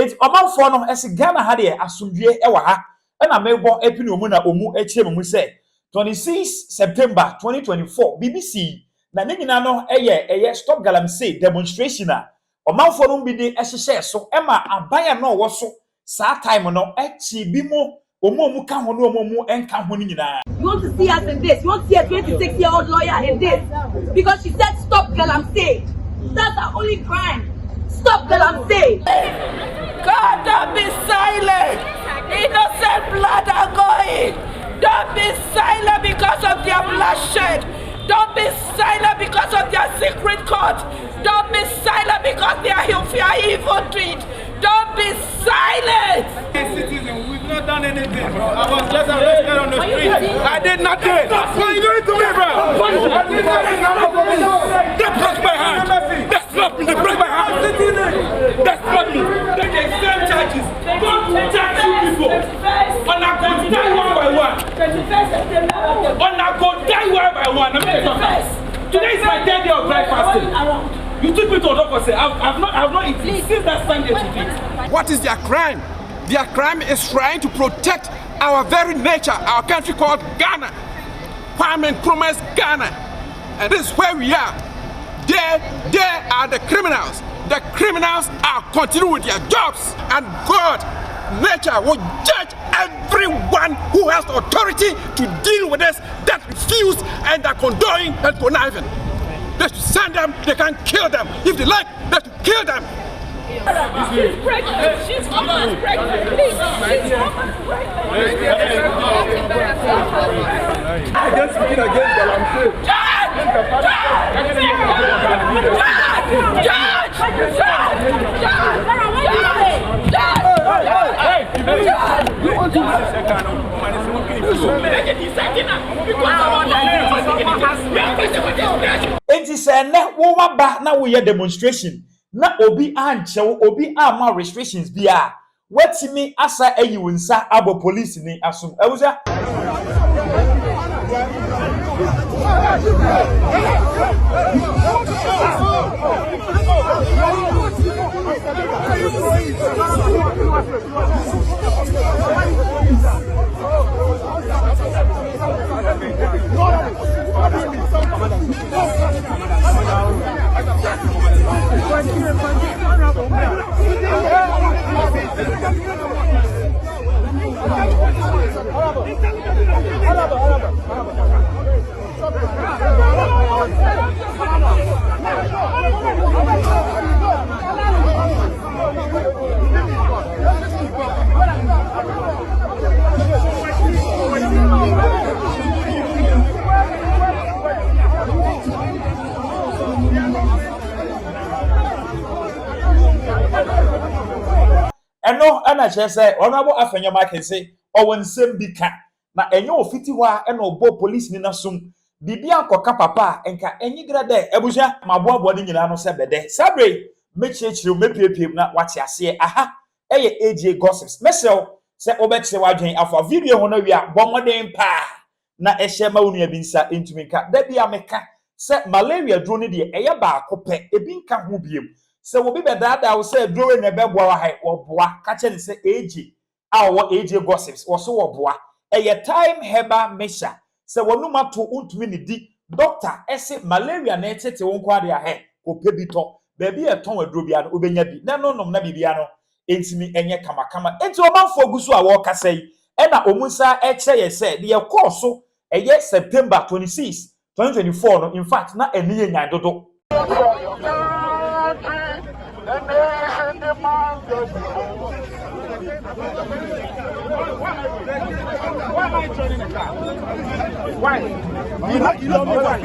It's about for no as Ghana had a asumdue ewa and a mebo epinumuna omu echemu say 26 September 2024 BBC na ninano eye stop Galamsey demonstration a omanfo no bi de ehye so ema abaya no wo so saa time no echi bi mo omu ka ho no omu enka ho ni nyina. You want to see us in this? You want to see a 26-year-old lawyer in this? Because she said stop Galamsey. That's our only crime. Stop Galamsey. God, don't be silent. Innocent blood are going. Don't be silent because of their bloodshed. Don't be silent because of their secret court. Don't be silent because they are evil treat. Don't be silent. Citizens, we've not done anything. I was just arrested on the street. I did nothing. What are you doing to me, bro? They broke my hand. They slapped me. They broke my hand. They slapped me. They get same charges. Don't charge you people. On a go die one by one. On a go die one by one. Today is my 10th day of dry fasting. You took me to a say I've not eaten since that Sunday to date. What is their crime? Their crime is trying to protect our very nature, our country called Ghana. Kwame Nkrumah's Ghana. And this is where we are. They are the criminals. The criminals are continuing with their jobs. And God, nature will judge everyone who has the authority to deal with this that refuse and are condoning and conniving. They should send them, they can kill them. If they like, they should kill them. She's pregnant. She's almost pregnant. Please. She's almost pregnant. Against speaking against Galamsey. Enti say na wo ba na wo ye demonstration na obi anchew obi ama restrictions bia watimi asa ayi wonsa abo police ni asom ewuza eno ana che say honorable Afenyo-Markin say owo nsem bi ka na enye ofiti ho a ena obo police ni nasum bibia akoka papa enka enyigra de ebuja maboabo ni nyina no se bede sabre mechiechire mepiepiem na wache ase aha eye AJ gossips mesel se obekire wadwen afa video ho na wi a bomoden pa na ehye ma wonu abinsa entumi nka da bia meka se malaria dro ne de eye ba akopɛ ebi nka ho biem se wo bi bedada wo se dro ne beboa wa hai wo boa ka che ne se AJ a wo AJ gossips wo so wo boa eye time heba mesha se wonu mato untumi ne di doctor ese malaria na etete wo nkwa de ahe ko pebito baby e ton adro bia no obenya bi na no nom na bibia no entimi enye kamakama enti omanfo gusu a wo kasa yi e na omusa e kire ye se de ye course eye September 26 2024 no in fact na eniye nyan dodo Why am I joining the car? Why? You don't know why.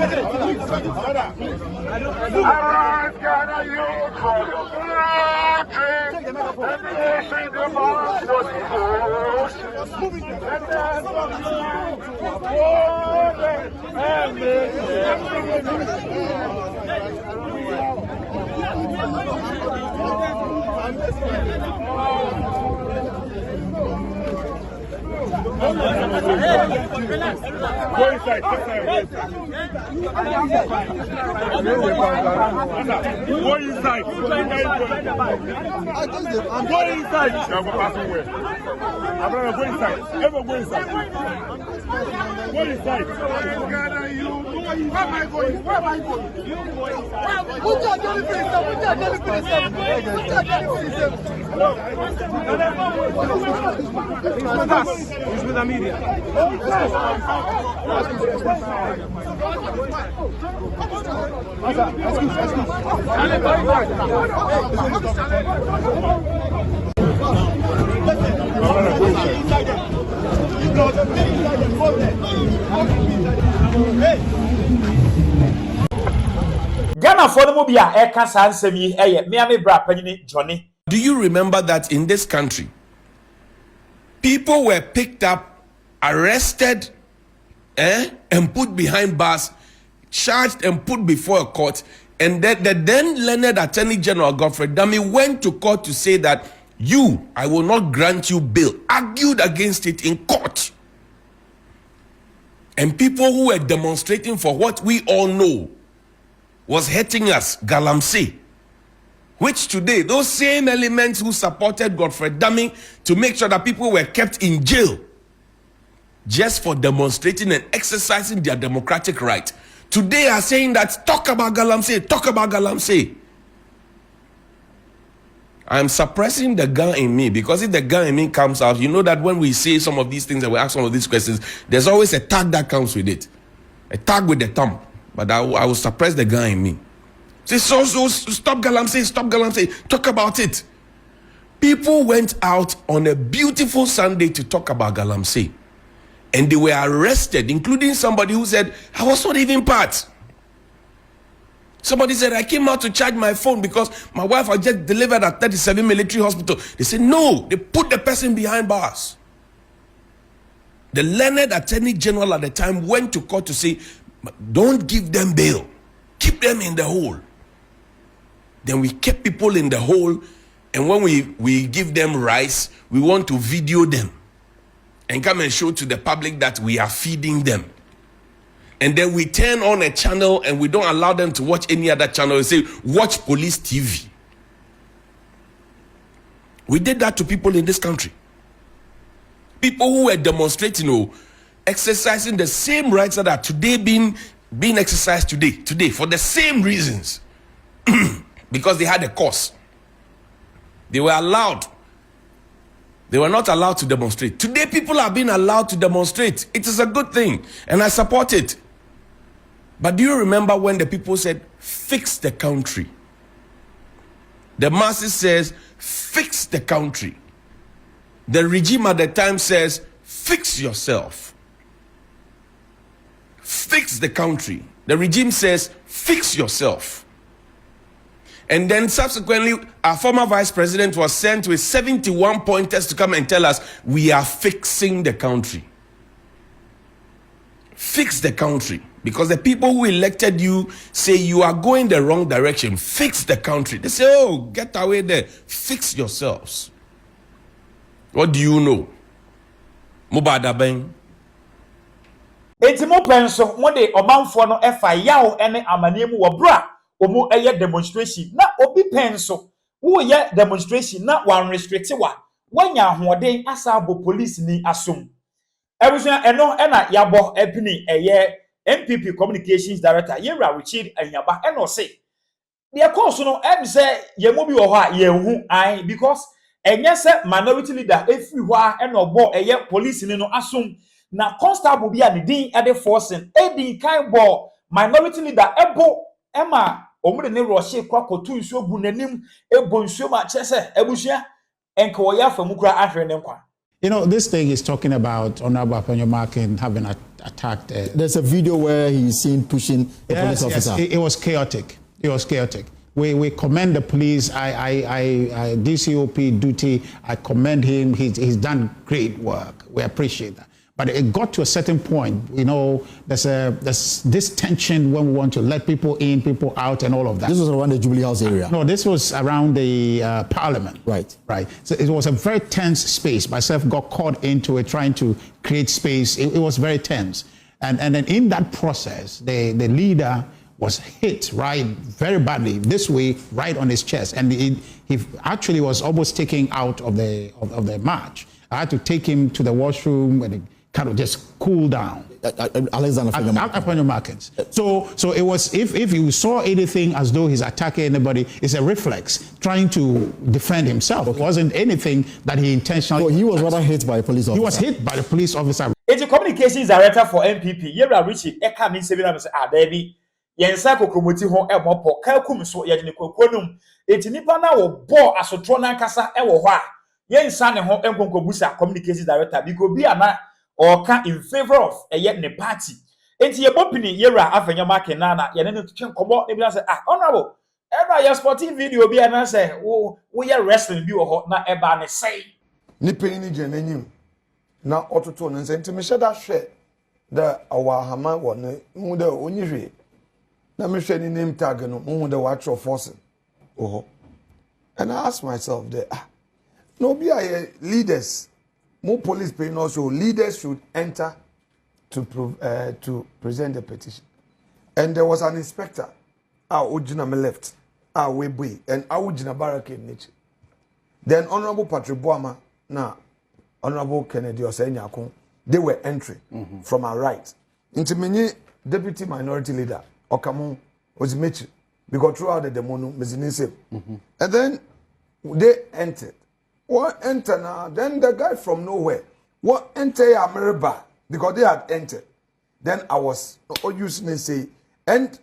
Go inside. Go inside. Go inside. Go inside. Ever go inside. Go inside. Where am I going? Where am I going? Put your jelly face up. Put your jelly face up. Put your jelly face up. He's with the media. Ghana for the mobia eka sa nsem yi eye Miami bra panyini Johnnie. Do you remember that in this country, people were picked up, arrested, and put behind bars, charged and put before a court, and the then learned Attorney General Godfrey Dami went to court to say that I will not grant you bail, argued against it in court. And people who were demonstrating for what we all know was hurting us, Galamsey, which today, those same elements who supported Godfrey Dami to make sure that people were kept in jail just for demonstrating and exercising their democratic right, today are saying that talk about Galamsey, talk about Galamsey. I'm suppressing the gun in me, because if the gun in me comes out, you know that when we say some of these things and we ask some of these questions, there's always a tag that comes with it, a tag with the thumb. But I will suppress the gun in me. Say, so stop Galamsey, stop Galamsey, talk about it. People went out on a beautiful Sunday to talk about Galamsey, and they were arrested, including somebody who said, I was not even part. Somebody said, I came out to charge my phone because my wife had just delivered at 37 military hospital. They said, no, they put the person behind bars. The learned Attorney General at the time went to court to say, don't give them bail, keep them in the hole. Then we kept people in the hole, and when we give them rice, we want to video them and come and show to the public that we are feeding them. And then we turn on a channel and we don't allow them to watch any other channel. We say, watch police TV. We did that to people in this country. People who were demonstrating, exercising the same rights that are today being exercised today for the same reasons. Because they had a cause. They were allowed. They were not allowed to demonstrate. Today, people are being allowed to demonstrate. It is a good thing, and I support it. But do you remember when the people said, fix the country? The masses says, fix the country. The regime at the time says, fix yourself. Fix the country. The regime says, fix yourself. And then subsequently, our former vice president was sent with 71 pointers to come and tell us, we are fixing the country. Fix the country. Because the people who elected you say you are going the wrong direction. Fix the country. They say, oh, get away there. Fix yourselves. What do you know? Mubadabeng. Enti mo penso mo de omanfo no efa yawo ene amanemu wo bra omo eye demonstration na obi penso wo ye demonstration na wan restrict wanya ahoden asabo police ni asom ebusia eno na yabo epini eye NPP communications director Yewra Richard Anyaba eno say the course no em say ye mo bi wo ho a ye hu an because enye se minority leader efi ho a eno bo eye police ni no asom na constable bi a ne din ade forcing edin kan bo minority leader ebo ema omre ne roche kwa kotu nsuo gu nanim ebo nsuo ma chese ebusia enka wo ya famukura ahwe ne nkwa. You know, this thing is talking about Honorable Afenyo-Markin having attacked. There's a video where he's seen pushing the police officer. Yes, it was chaotic. It was chaotic. We commend the police. DCOP duty. I commend him. He's done great work. We appreciate that. But it got to a certain point, you know, there's this tension when we want to let people in, people out, and all of that. This was around the Jubilee House area? No, this was around the Parliament. Right. Right. So it was a very tense space. Myself got caught into it, trying to create space. It was very tense. And then in that process, the leader was hit very badly, this way, right on his chest. And he actually was almost taken out of the march. I had to take him to the washroom and it kind of just cool down. Alexander Afenyo-Markin. So it was, if you saw anything as though he's attacking anybody, it's a reflex, trying to defend himself. It wasn't anything that he intentionally... So he was rather hit by a police officer. He was hit by the police officer. It's a communications director for NPP. Yera Richie, Eka means seven hours. Baby. Yensa kokromoti ho emopo kalkum so yedine kokonum eti nipa na wo bo asotro na nkasa ewo ho a yensa ne ho enkonkobusa communications director because bi ana oka in favor of ne party enti ye bopini Yera Afenyo-Markin na ye ne twen komo e bi say honorable ever your sporting video bi ana say wo ye wrestling bi wo ho na eba ne say nipa ni je n'anyim na ototo no nsenti me hye da hwe da awahama wo ne hu da onyihwe na me hwe ni name tag no hu da watch of force and I ask myself there no be leaders more police pay no so leaders should enter to present the petition and there was an inspector ojina me left we boy and ojina barricade niche then honorable Patrick Boama na honorable Kennedy Osenyako they were entering from our right into many deputy minority leader Okamu was Mitchell because throughout the demono mezinise and then they entered what enter now then the guy from nowhere what enter Ameriba because they had entered then I was using to say and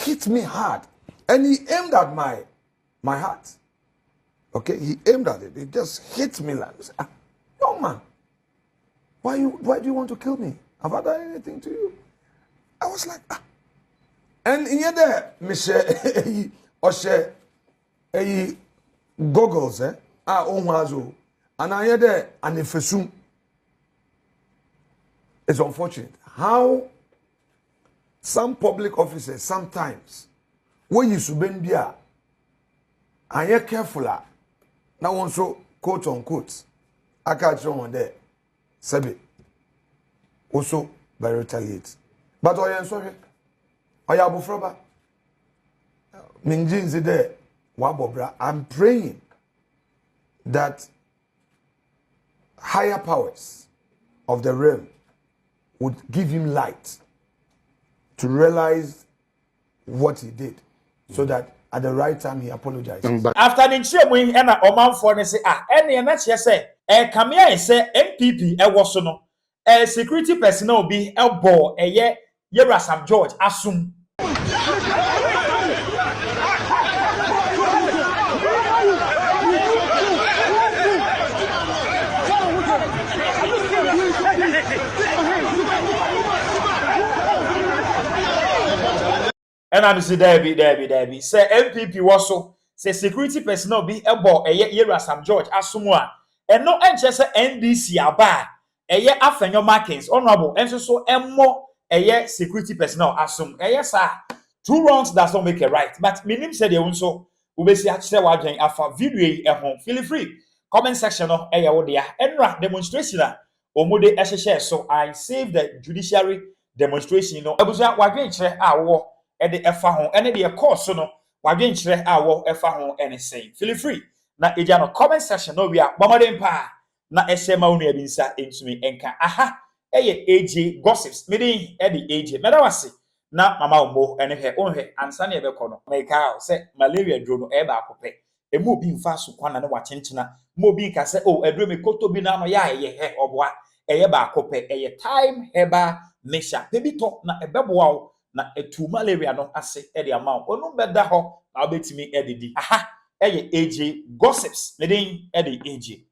hit me hard and he aimed at my heart. Okay, he aimed at it. It just hit me like, young man, why do you want to kill me? Have I done anything to you? I was like, And in there, Michelle, goggles, and I had there, and if it's unfortunate how some public officers sometimes, when you subend beer, and you're careful. Now also quote unquote I catch on there sabi also by retaliate but I am sorry I am bufroba minjin there wabobra. I'm praying that higher powers of the realm would give him light to realize what he did so that at the right time he apologized. After the chemo na omanfo ne say ene na che say kamea say NPP was no security personnel bi elbo Yera Sam George asum and I'm say Debbie. Say NPP was so say security personnel be elbo Yera Sam George asumwa. And no enche say NDC aba Afenyo-Markin honorable and so emmo security personnel asum sir 2 wrongs does not make a right but minim said they also ubesi achise wadwen afa video feel free comment section no wo dia enra demonstration omude ehye so I save the judiciary demonstration no ebuza wadwen kire wo de efa ho ene de course no wadwen kire wo efa ho ene say feel free na eja no comment section no we are bomodin pa na esema unu ebinsa entumi enka AJ gossips meaning AJ medawase na mama omo ene he onhe ansa na ebekọ no make say malaria dro no eba akopẹ emu obi mfa so kwana na wachenchena mo obi nka say edro me koto bi na no ya he oboa ba akopẹ time heba mesha pebito na ebeboa wo na etu malaria no ase ama onu beda ho na obetimi edidi AJ gossips meaning AJ